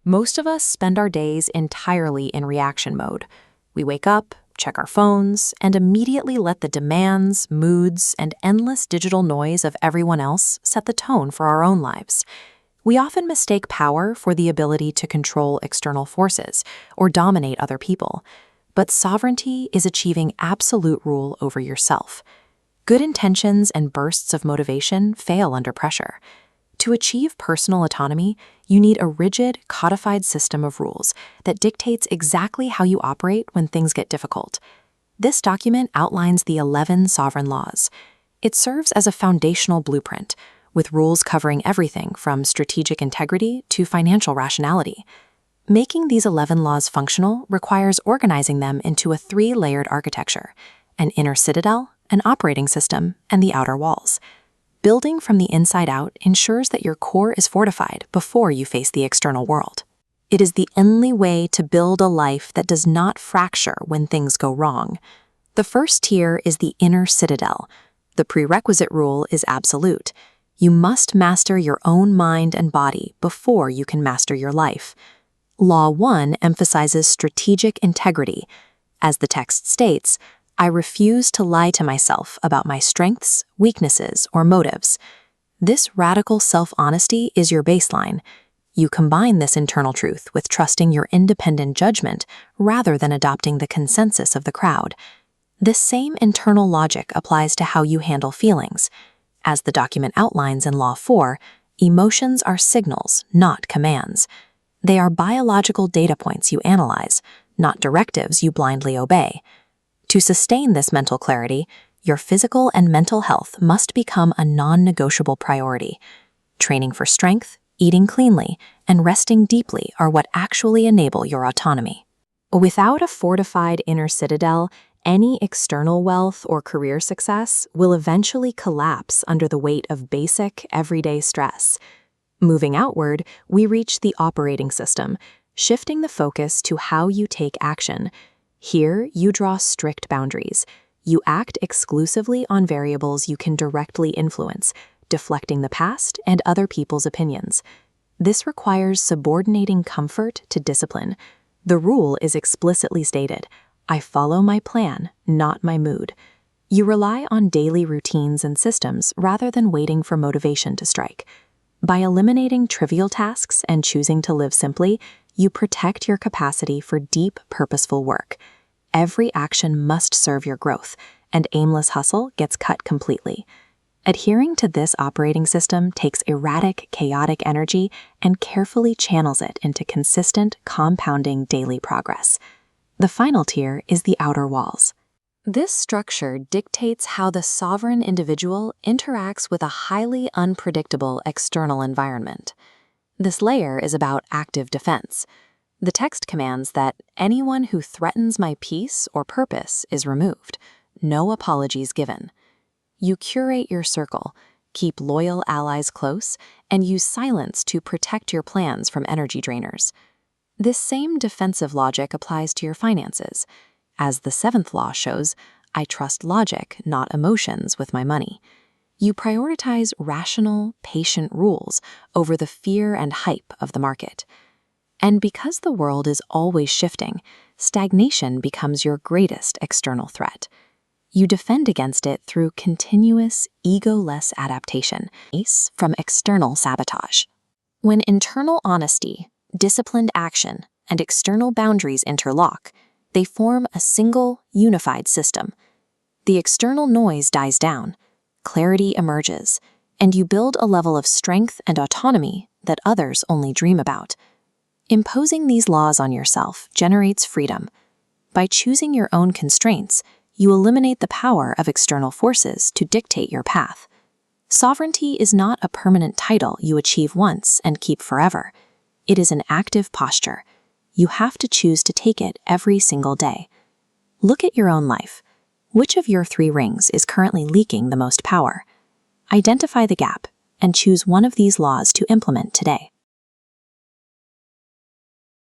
Most of us spend our days entirely in reaction mode. We wake up, check our phones, and immediately let the demands, moods, and endless digital noise of everyone else set the tone for our own lives. We often mistake power for the ability to control external forces or dominate other people. But sovereignty is achieving absolute rule over yourself. Good intentions and bursts of motivation fail under pressure. To achieve personal autonomy, you need a rigid, codified system of rules that dictates exactly how you operate when things get difficult. This document outlines the 11 sovereign laws. It serves as a foundational blueprint, with rules covering everything from strategic integrity to financial rationality. Making these 11 laws functional requires organizing them into a 3-layered architecture: an inner citadel, an operating system, and the outer walls. Building from the inside out ensures that your core is fortified before you face the external world. It is the only way to build a life that does not fracture when things go wrong. The first tier is the inner citadel. The prerequisite rule is absolute. You must master your own mind and body before you can master your life. Law 1 emphasizes strategic integrity. As the text states, I refuse to lie to myself about my strengths, weaknesses, or motives. This radical self-honesty is your baseline. You combine this internal truth with trusting your independent judgment rather than adopting the consensus of the crowd. This same internal logic applies to how you handle feelings. As the document outlines in Law 4, emotions are signals, not commands. They are biological data points you analyze, not directives you blindly obey. To sustain this mental clarity, your physical and mental health must become a non-negotiable priority. Training for strength, eating cleanly, and resting deeply are what actually enable your autonomy. Without a fortified inner citadel, any external wealth or career success will eventually collapse under the weight of basic, everyday stress. Moving outward, we reach the operating system, shifting the focus to how you take action. Here, you draw strict boundaries. You act exclusively on variables you can directly influence, deflecting the past and other people's opinions. This requires subordinating comfort to discipline. The rule is explicitly stated: I follow my plan, not my mood. You rely on daily routines and systems rather than waiting for motivation to strike. By eliminating trivial tasks and choosing to live simply, you protect your capacity for deep, purposeful work. Every action must serve your growth, and aimless hustle gets cut completely. Adhering to this operating system takes erratic, chaotic energy and carefully channels it into consistent, compounding daily progress. The final tier is the outer walls. This structure dictates how the sovereign individual interacts with a highly unpredictable external environment. This layer is about active defense. The text commands that anyone who threatens my peace or purpose is removed. No apologies given. You curate your circle, keep loyal allies close, and use silence to protect your plans from energy drainers. This same defensive logic applies to your finances. As the 7th law shows, I trust logic, not emotions, with my money. You prioritize rational, patient rules over the fear and hype of the market. And because the world is always shifting, stagnation becomes your greatest external threat. You defend against it through continuous, ego-less adaptation from external sabotage. When internal honesty, disciplined action, and external boundaries interlock, they form a single, unified system. The external noise dies down, clarity emerges, and you build a level of strength and autonomy that others only dream about. Imposing these laws on yourself generates freedom. By choosing your own constraints, you eliminate the power of external forces to dictate your path. Sovereignty is not a permanent title you achieve once and keep forever. It is an active posture. You have to choose to take it every single day. Look at your own life. Which of your 3 rings is currently leaking the most power? Identify the gap and choose one of these laws to implement today.